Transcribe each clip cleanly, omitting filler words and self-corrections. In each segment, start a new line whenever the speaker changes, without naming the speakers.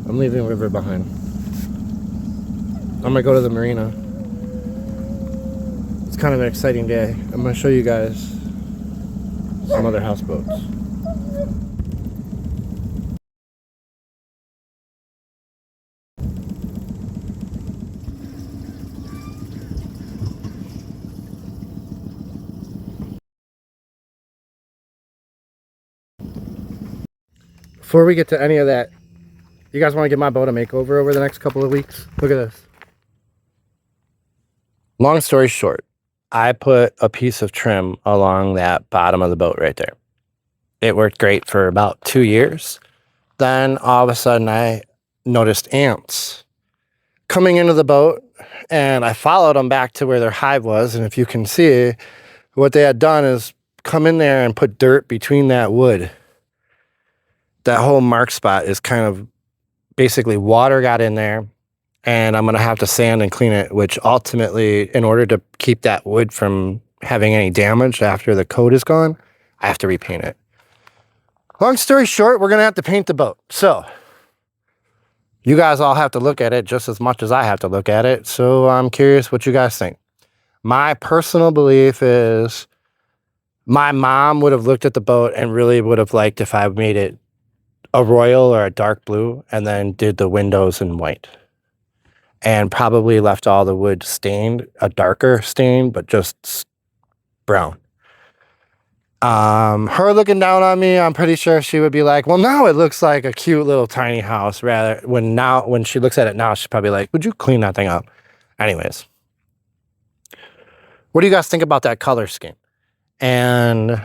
I'm leaving River behind. I'm gonna go to the marina. It's kind of an exciting day. I'm gonna show you guys some other houseboats. Before we get to any of that, you guys want to give my boat a makeover over the next couple of weeks? Look at this. Long story short, I put a piece of trim along that bottom of the boat right there. It worked great for about 2 years. Then all of a sudden I noticed ants coming into the boat, and I followed them back to where their hive was. And if you can see, what they had done is come in there and put dirt between that wood. That whole mark spot is kind of basically water got in there, and I'm going to have to sand and clean it, which ultimately, in order to keep that wood from having any damage after the coat is gone, I have to repaint it. Long story short, we're going to have to paint the boat. So you guys all have to look at it just as much as I have to look at it. So I'm curious what you guys think. My personal belief is my mom would have looked at the boat and really would have liked if I made it a royal or a dark blue and then did the windows in white. And probably left all the wood stained, a darker stain, but just brown. Her looking down on me, I'm pretty sure she would be like, well, now it looks like a cute little tiny house. Rather, when she looks at it now, she's probably like, would you clean that thing up? Anyways, what do you guys think about that color scheme? And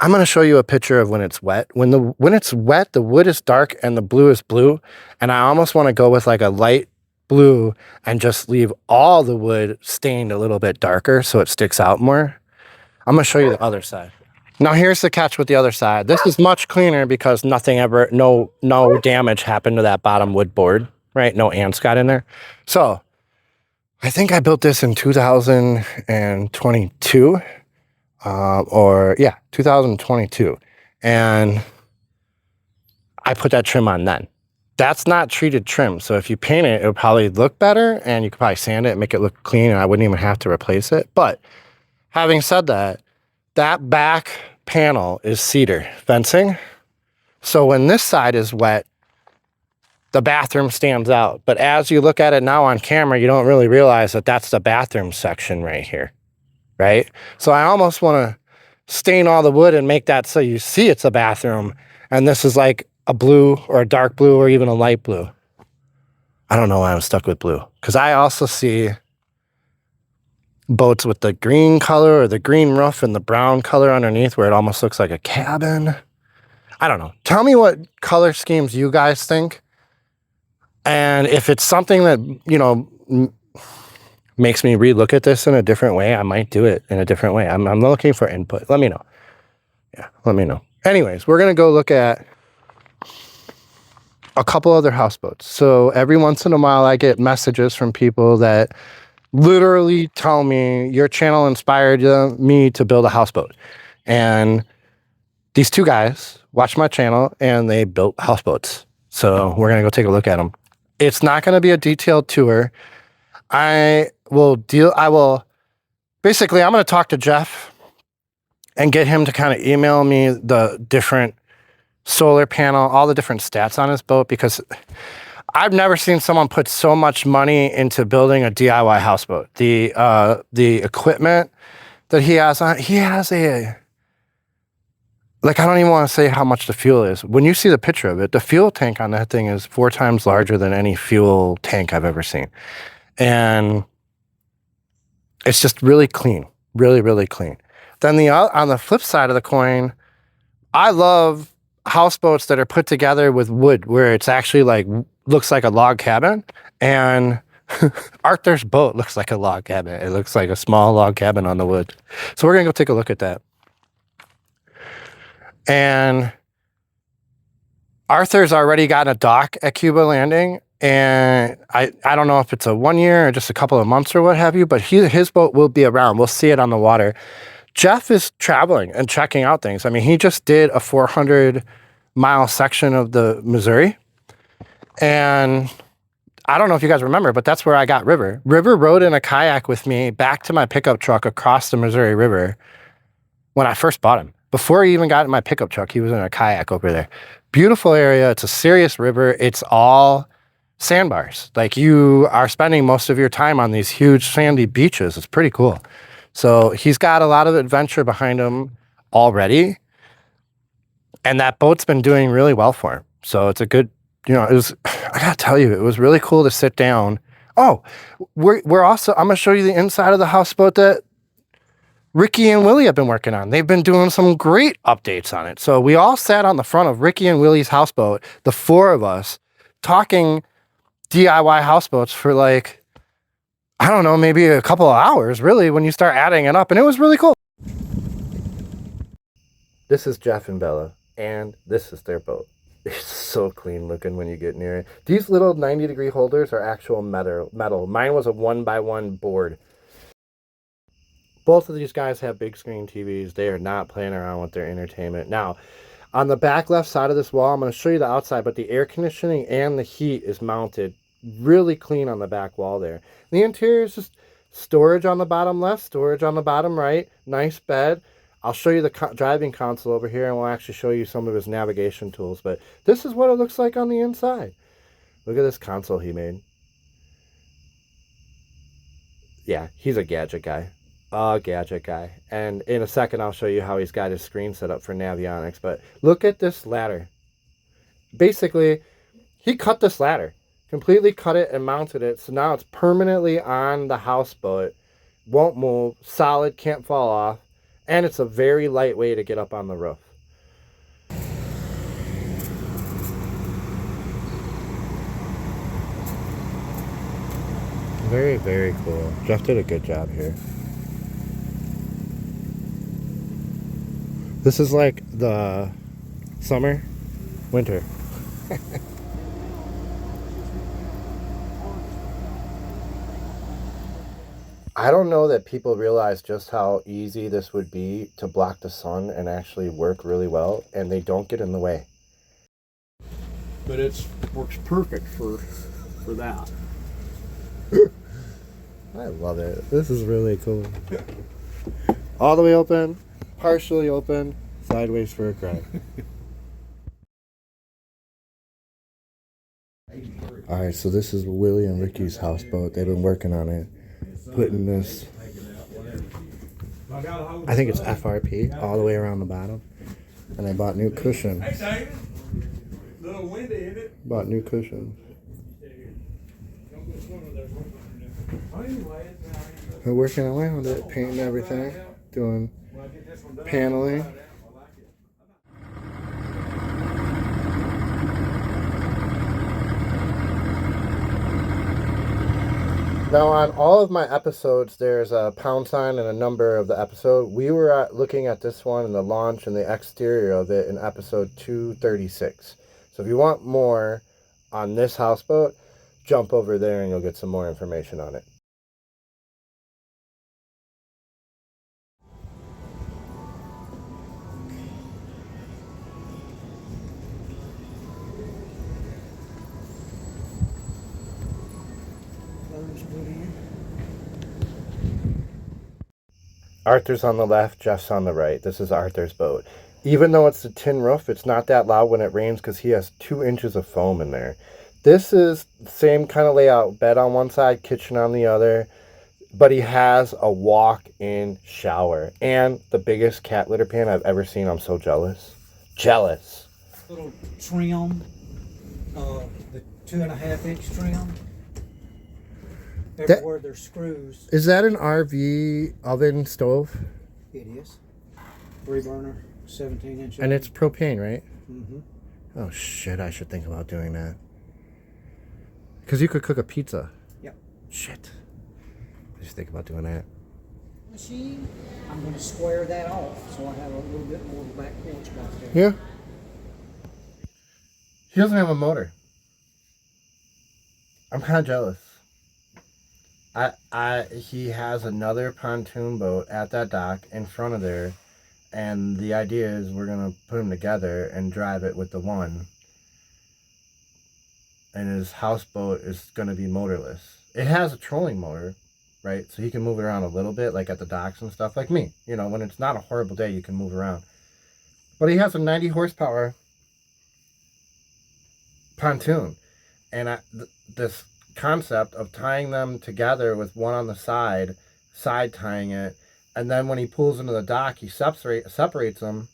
I'm going to show you a picture of when it's wet. When it's wet, the wood is dark and the blue is blue. And I almost want to go with like a light blue and just leave all the wood stained a little bit darker so it sticks out more. I'm going to show you the other side. Now here's the catch with the other side. This is much cleaner because no damage happened to that bottom wood board, right? No ants got in there. So I think I built this in 2022. 2022. And I put that trim on then. That's not treated trim. So if you paint it, it'll probably look better and you could probably sand it and make it look clean and I wouldn't even have to replace it. But having said that, that back panel is cedar fencing. So when this side is wet, the bathroom stands out. But as you look at it now on camera, you don't really realize that that's the bathroom section right here. Right? So I almost want to stain all the wood and make that so you see it's a bathroom. And this is like a blue or a dark blue or even a light blue. I don't know why I'm stuck with blue. Because I also see boats with the green color or the green roof and the brown color underneath where it almost looks like a cabin. I don't know. Tell me what color schemes you guys think. And if it's something that, you know, makes me relook at this in a different way, I might do it in a different way. I'm looking for input. Let me know. Yeah, let me know. Anyways, we're going to go look at a couple other houseboats. So every once in a while, I get messages from people that literally tell me, your channel inspired me to build a houseboat. And these two guys watch my channel and they built houseboats. So we're going to go take a look at them. It's not going to be a detailed tour. Basically, I'm going to talk to Jeff and get him to kind of email me the different solar panel, all the different stats on his boat, because I've never seen someone put so much money into building a DIY houseboat. The equipment that he has on, I don't even want to say how much the fuel is. When you see the picture of it, the fuel tank on that thing is 4 times larger than any fuel tank I've ever seen. And it's just really clean, really, really clean. Then on the flip side of the coin, I love houseboats that are put together with wood, where it's actually like, looks like a log cabin. And Arthur's boat looks like a log cabin. It looks like a small log cabin on the wood. So we're going to go take a look at that. And Arthur's already got a dock at Cuba Landing. And I don't know if it's a 1 year or just a couple of months or what have you, but his boat will be around. We'll see it on the water. Jeff is traveling and checking out things. I mean, he just did a 400-mile section of the Missouri. And I don't know if you guys remember, but that's where I got River. River rode in a kayak with me back to my pickup truck across the Missouri River when I first bought him. Before he even got in my pickup truck, he was in a kayak over there. Beautiful area. It's a serious river. It's all sandbars. Like, you are spending most of your time on these huge sandy beaches. It's pretty cool. So he's got a lot of adventure behind him already. And that boat's been doing really well for him. So it's a good, it was, I gotta tell you, it was really cool to sit down. Oh, we're also, I'm gonna show you the inside of the houseboat that Ricky and Willie have been working on. They've been doing some great updates on it. So we all sat on the front of Ricky and Willie's houseboat, the four of us, talking DIY houseboats for like, I don't know, maybe a couple of hours, really, when you start adding it up. And it was really cool. This is Jeff and Bella, and this is their boat. It's so clean looking when you get near it. These little 90-degree holders are actual metal. Mine was a 1x1 board. Both of these guys have big screen TVs. They are not playing around with their entertainment. Now, on the back left side of this wall, I'm going to show you the outside, but the air conditioning and the heat is mounted really clean on the back wall there. The interior is just storage on the bottom left, storage on the bottom right, nice bed. I'll show you the driving console over here, and we'll actually show you some of his navigation tools. But this is what it looks like on the inside. Look at this console he made. Yeah, he's a gadget guy. And in a second, I'll show you how he's got his screen set up for Navionics. But look at this ladder. Basically, he cut this ladder. Completely cut it and mounted it. So now it's permanently on the houseboat. Won't move. Solid. Can't fall off. And it's a very light way to get up on the roof. Very, very cool. Jeff did a good job here. This is like the summer, winter. I don't know that people realize just how easy this would be to block the sun and actually work really well, and they don't get in the way.
But it works perfect for that.
I love it. This is really cool. All the way open, partially open, sideways for a cry. Alright, so this is Willie and Ricky's houseboat. They've been working on it. Putting this, I think it's FRP, all the way around the bottom. And I bought new cushions.
Little windy, isn't it?
Bought new cushions. We're working around it, painting everything, doing paneling. Now, on all of my episodes, there's a pound sign and a number of the episode. We were looking at this one and the launch and the exterior of it in episode 236. So if you want more on this houseboat, jump over there and you'll get some more information on it. Arthur's on the left, Jeff's on the right. This is Arthur's boat. Even though it's a tin roof, it's not that loud when it rains because he has 2 inches of foam in there. This is the same kind of layout, bed on one side, kitchen on the other, but he has a walk-in shower and the biggest cat litter pan I've ever seen. I'm so jealous. Jealous.
Little trim, the 2.5-inch trim. Everywhere there's screws.
Is that an RV oven stove?
It is. 3-burner, 17-inch.
And it's propane, right?
Mm-hmm.
Oh shit, I should think about doing that. Because you could cook a pizza.
Yep.
Shit. I just think about doing that.
Machine, I'm going to square that off so I have a little bit more back porch back there.
Yeah. He doesn't have a motor. I'm kind of jealous. He has another pontoon boat at that dock in front of there, and the idea is we're gonna put them together and drive it with the one. and his houseboat is going to be motorless. It has a trolling motor, right? So he can move it around a little bit, like at the docks and stuff, like me. You know, when it's not a horrible day, you can move around. But he has a 90 horsepower pontoon. And this concept of tying them together with one on the side tying it, and then when he pulls into the dock, he separates them.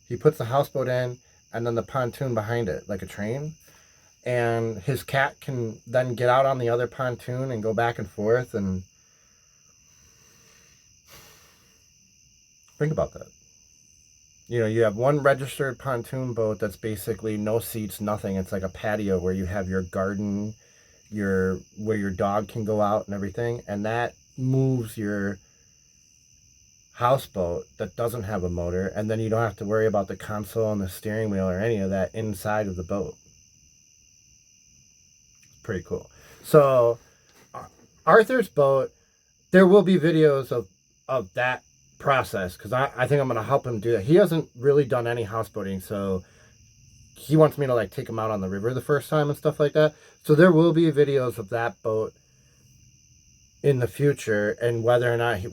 He puts the houseboat in, and then the pontoon behind it, like a train. And his cat can then get out on the other pontoon and go back and forth. And think about that. You know, you have one registered pontoon boat that's basically no seats, nothing. It's like a patio where you have your garden, where your dog can go out and everything. And that moves your houseboat that doesn't have a motor. And then you don't have to worry about the console and the steering wheel or any of that inside of the boat. Pretty cool. So Arthur's boat, there will be videos of that process, because I think I'm going to help him do that. He hasn't really done any houseboating, so he wants me to like take him out on the river the first time and stuff like that. So there will be videos of that boat in the future, and whether or not he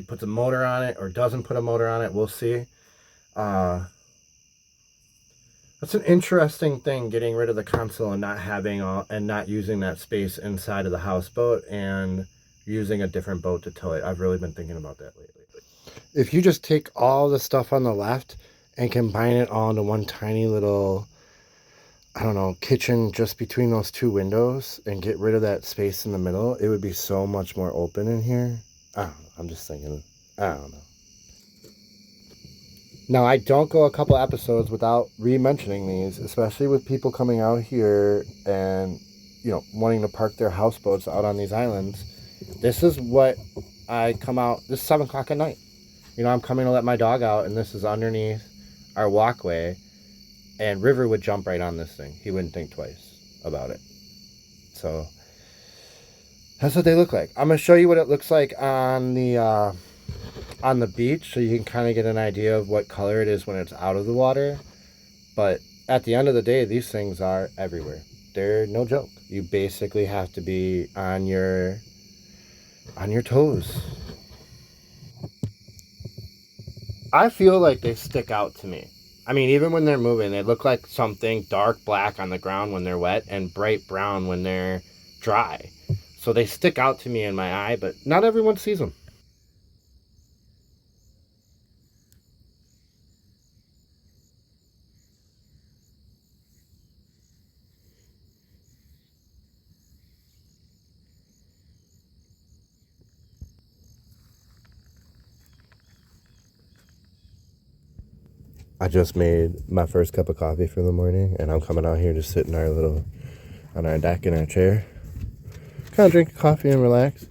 puts a motor on it or doesn't put a motor on it, we'll see. That's an interesting thing, getting rid of the console and not using that space inside of the houseboat and using a different boat to tow it. I've really been thinking about that lately. If you just take all the stuff on the left and combine it all into one tiny little, I don't know, kitchen just between those two windows and get rid of that space in the middle, it would be so much more open in here. I don't know. I'm just thinking, I don't know. Now, I don't go a couple episodes without re-mentioning these, especially with people coming out here and, you know, wanting to park their houseboats out on these islands. This is what I come out, this is 7 o'clock at night. You know, I'm coming to let my dog out, and this is underneath our walkway, and River would jump right on this thing. He wouldn't think twice about it. So that's what they look like. I'm going to show you what it looks like on the beach, so you can kind of get an idea of what color it is when it's out of the water. But at the end of the day, these things are everywhere. They're no joke. You basically have to be on your toes. I feel like they stick out to me. I mean, even when they're moving, they look like something dark black on the ground when they're wet and bright brown when they're dry. So they stick out to me in my eye, but not everyone sees them. I just made my first cup of coffee for the morning, and I'm coming out here to sit on our deck in our chair, kind of drink coffee and relax.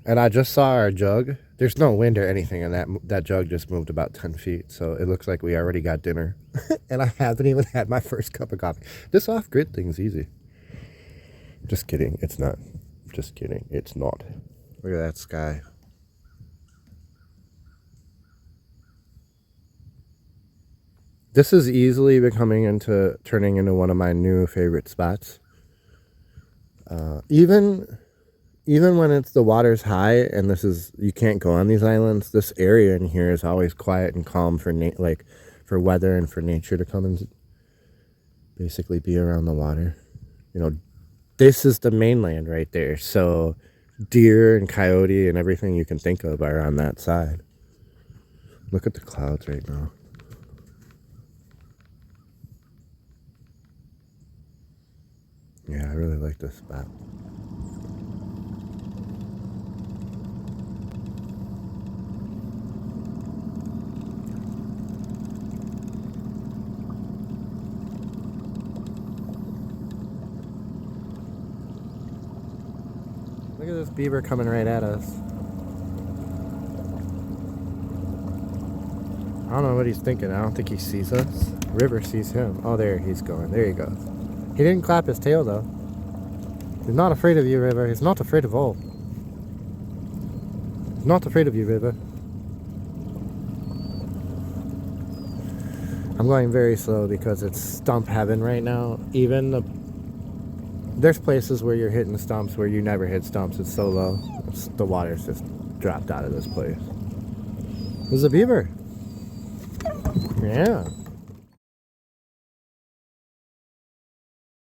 And I just saw our jug. There's no wind or anything, and that jug just moved about 10 feet, so it looks like we already got dinner. And I haven't even had my first cup of coffee. This off-grid thing's easy. Just kidding, it's not. Just kidding, it's not. Look at that sky. This is easily turning into one of my new favorite spots. Even when the water's high and you can't go on these islands, this area in here is always quiet and calm for weather and for nature to come and basically be around the water. You know, this is the mainland right there, so deer and coyote and everything you can think of are on that side. Look at the clouds right now. Yeah, I really like this spot. Look at this beaver coming right at us. I don't know what he's thinking. I don't think he sees us. River sees him. Oh, there he's going. There he goes. He didn't clap his tail, though. He's not afraid of you, River. He's not afraid of all. He's not afraid of you, River. I'm going very slow because it's stump heaven right now. Even There's places where you're hitting stumps where you never hit stumps. It's so low. The water's just dropped out of this place. There's a beaver. Yeah.